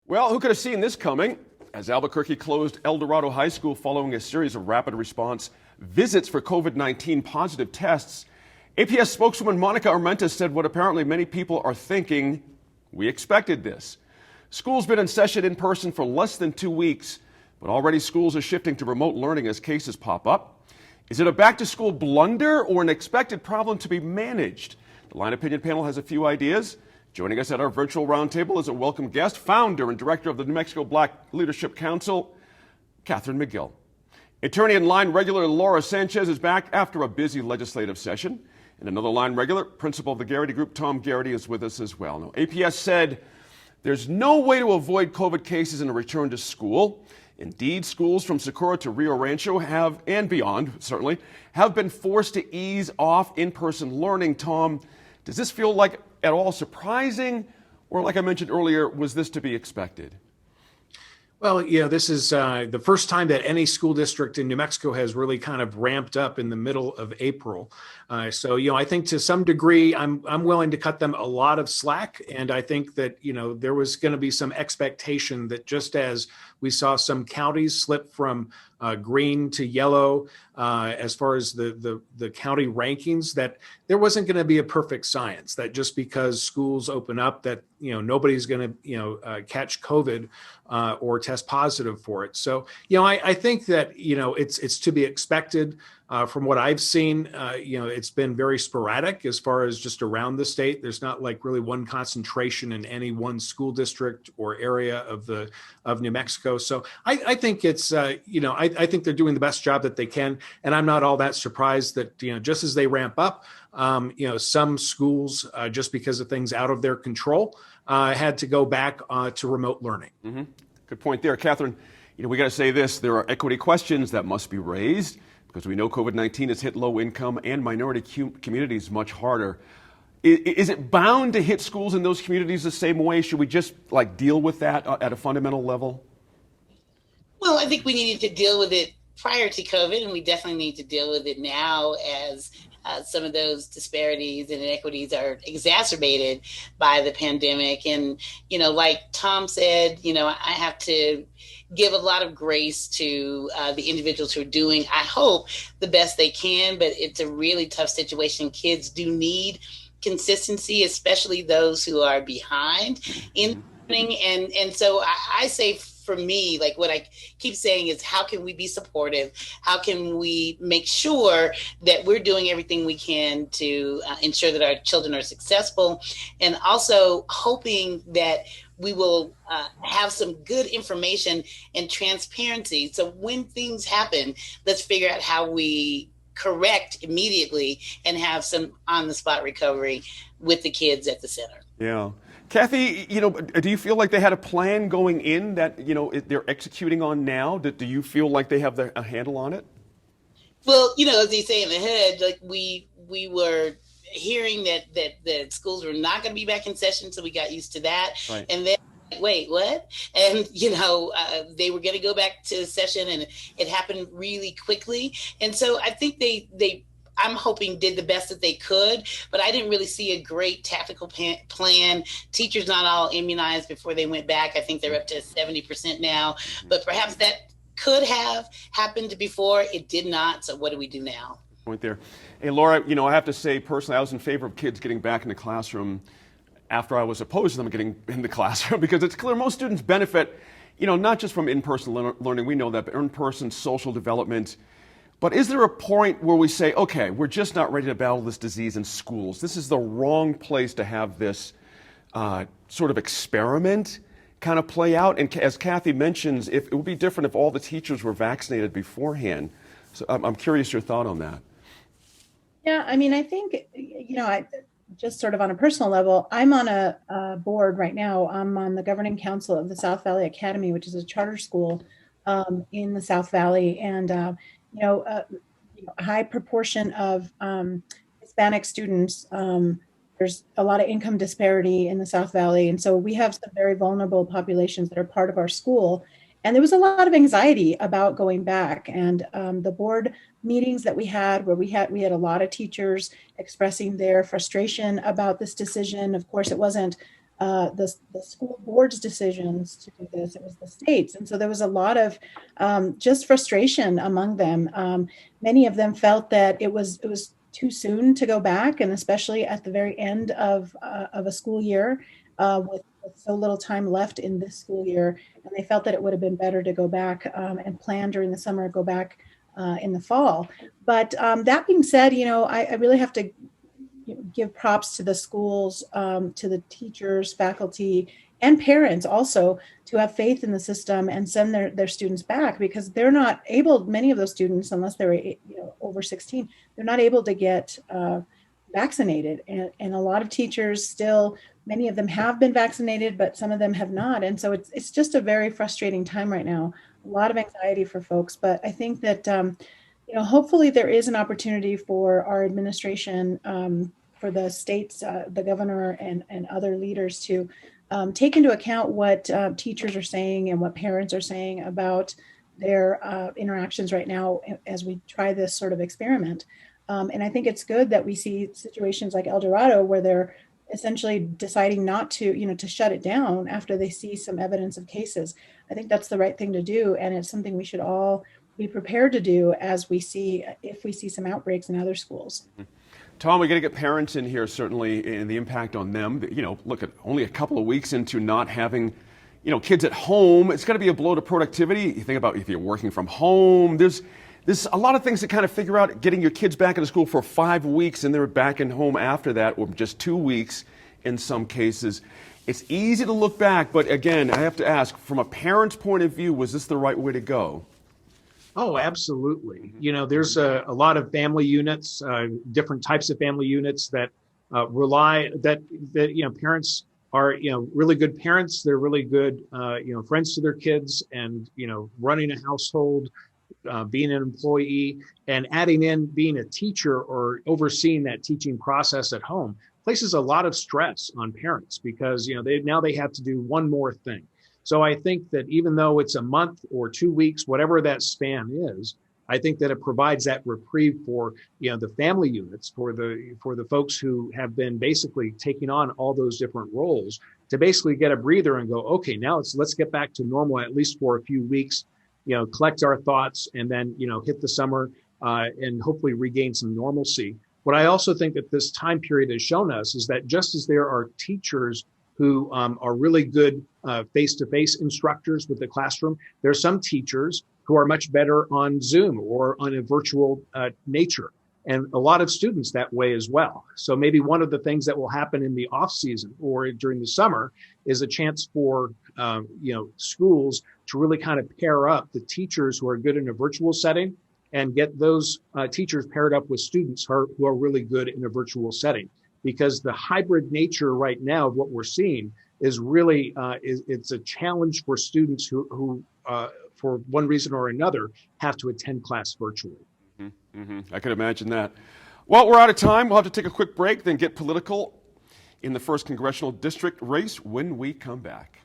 Well, who could have seen this coming? As Albuquerque closed El Dorado High School following a series of rapid response visits for COVID-19 positive tests, APS spokeswoman Monica Armentas said what apparently many people are thinking: we expected this. School's been in session in person for less than 2 weeks, but already schools are shifting to remote learning as cases pop up. Is it a back-to-school blunder or an expected problem to be managed? The Line Opinion panel has a few ideas. Joining us at our virtual roundtable is a welcome guest, founder and director of the New Mexico Black Leadership Council, Catherine McGill. Attorney and Line regular Laura Sanchez is back after a busy legislative session. And another Line regular, principal of the Garrity Group, Tom Garrity, is with us as well. Now, APS said there's no way to avoid COVID cases in a return to school. Indeed, schools from Socorro to Rio Rancho have, and beyond, certainly, have been forced to ease off in-person learning. Tom, does this feel like at all surprising, or like I mentioned earlier, was this to be expected? Well, this is the first time that any school district in New Mexico has really kind of ramped up in the middle of April. So I think to some degree, I'm willing to cut them a lot of slack. And I think that, there was going to be some expectation that just as we saw some counties slip from green to yellow as far as the county rankings, that there wasn't going to be a perfect science, that just because schools open up that, nobody's going to, catch COVID or test positive for it. So, I think that, it's to be expected. From what I've seen, it's been very sporadic as far as just around the state. There's not like really one concentration in any one school district or area of New Mexico. So I think it's, I think they're doing the best job that they can. And I'm not all that surprised that, just as they ramp up, some schools, just because of things out of their control, had to go back to remote learning. Mm-hmm. Good point there, Catherine. We got to say this: there are equity questions that must be raised, because we know COVID-19 has hit low-income and minority communities much harder. Is it bound to hit schools in those communities the same way? Should we just deal with that at a fundamental level? Well, I think we needed to deal with it prior to COVID, and we definitely need to deal with it now as some of those disparities and inequities are exacerbated by the pandemic. And, like Tom said, I have to give a lot of grace to the individuals who are doing, I hope, the best they can, but it's a really tough situation. Kids do need consistency, especially those who are behind in learning. And so I say, for me, like what I keep saying is, how can we be supportive? How can we make sure that we're doing everything we can to ensure that our children are successful, and also hoping that we will have some good information and transparency. So when things happen, let's figure out how we correct immediately and have some on-the-spot recovery with the kids at the center. Yeah. Kathy, do you feel like they had a plan going in that, they're executing on now? Do you feel like they have a handle on it? Well, as they say in the hood, like we were hearing that schools were not going to be back in session, so we got used to that. Right. And then, wait, what? And, they were going to go back to session, and it happened really quickly. And so I think they I'm hoping did the best that they could, but I didn't really see a great tactical plan. Teachers not all immunized before they went back. I think they're up to 70% now, but perhaps that could have happened before. It did not. So what do we do now? Point there. Hey, Laura, I have to say personally, I was in favor of kids getting back in the classroom after I was opposed to them getting in the classroom, because it's clear most students benefit, not just from in-person learning. We know that, but in-person social development. But is there a point where we say, okay, we're just not ready to battle this disease in schools? This is the wrong place to have this sort of experiment kind of play out. And as Kathy mentions, if it would be different if all the teachers were vaccinated beforehand. So I'm curious your thought on that. Yeah, I mean, I think, I just sort of on a personal level, I'm on a board right now. I'm on the governing council of the South Valley Academy, which is a charter school in the South Valley. And a high proportion of Hispanic students. There's a lot of income disparity in the South Valley. And so we have some very vulnerable populations that are part of our school. And there was a lot of anxiety about going back. And the board meetings that we had, where we had a lot of teachers expressing their frustration about this decision. Of course, it wasn't the school board's decisions to do this. It was the states. And so there was a lot of just frustration among them. Many of them felt that it was too soon to go back, and especially at the very end of a school year with so little time left in this school year. And they felt that it would have been better to go back and plan during the summer, go back in the fall. But that being said, I really have to give props to the schools, to the teachers, faculty, and parents also to have faith in the system and send their students back, because they're not able, many of those students, unless they're over 16, they're not able to get vaccinated. And a lot of teachers still, many of them have been vaccinated, but some of them have not. And so it's just a very frustrating time right now. A lot of anxiety for folks. But I think that, hopefully there is an opportunity for our administration, for the states, the governor and other leaders to take into account what teachers are saying and what parents are saying about their interactions right now as we try this sort of experiment. And I think it's good that we see situations like El Dorado where they're essentially deciding not to, to shut it down after they see some evidence of cases. I think that's the right thing to do. And it's something we should all be prepared to do if we see some outbreaks in other schools. Tom, we got to get parents in here, certainly, and the impact on them. Look at only a couple of weeks into not having, kids at home. It's going to be a blow to productivity. You think about if you're working from home. There's a lot of things to kind of figure out. Getting your kids back into school for 5 weeks and they're back in home after that, or just 2 weeks in some cases. It's easy to look back, but again, I have to ask, from a parent's point of view, was this the right way to go? Oh, absolutely. There's a lot of family units, different types of family units that rely that parents are, really good parents. They're really good, friends to their kids, and, running a household, being an employee, and adding in being a teacher or overseeing that teaching process at home places a lot of stress on parents, because, they have to do one more thing. So I think that even though it's a month or 2 weeks, whatever that span is, I think that it provides that reprieve for, the family units, for the folks who have been basically taking on all those different roles, to basically get a breather and go, okay, now let's get back to normal, at least for a few weeks, collect our thoughts, and then, hit the summer and hopefully regain some normalcy. What I also think that this time period has shown us is that just as there are teachers who are really good face-to-face instructors with the classroom, there are some teachers who are much better on Zoom or on a virtual nature, and a lot of students that way as well. So maybe one of the things that will happen in the off season or during the summer is a chance for schools to really kind of pair up the teachers who are good in a virtual setting and get those teachers paired up with students who are really good in a virtual setting. Because the hybrid nature right now of what we're seeing is really, it's a challenge for students who for one reason or another, have to attend class virtually. I could imagine that. Well, we're out of time. We'll have to take a quick break, then get political in the 1st Congressional District race when we come back.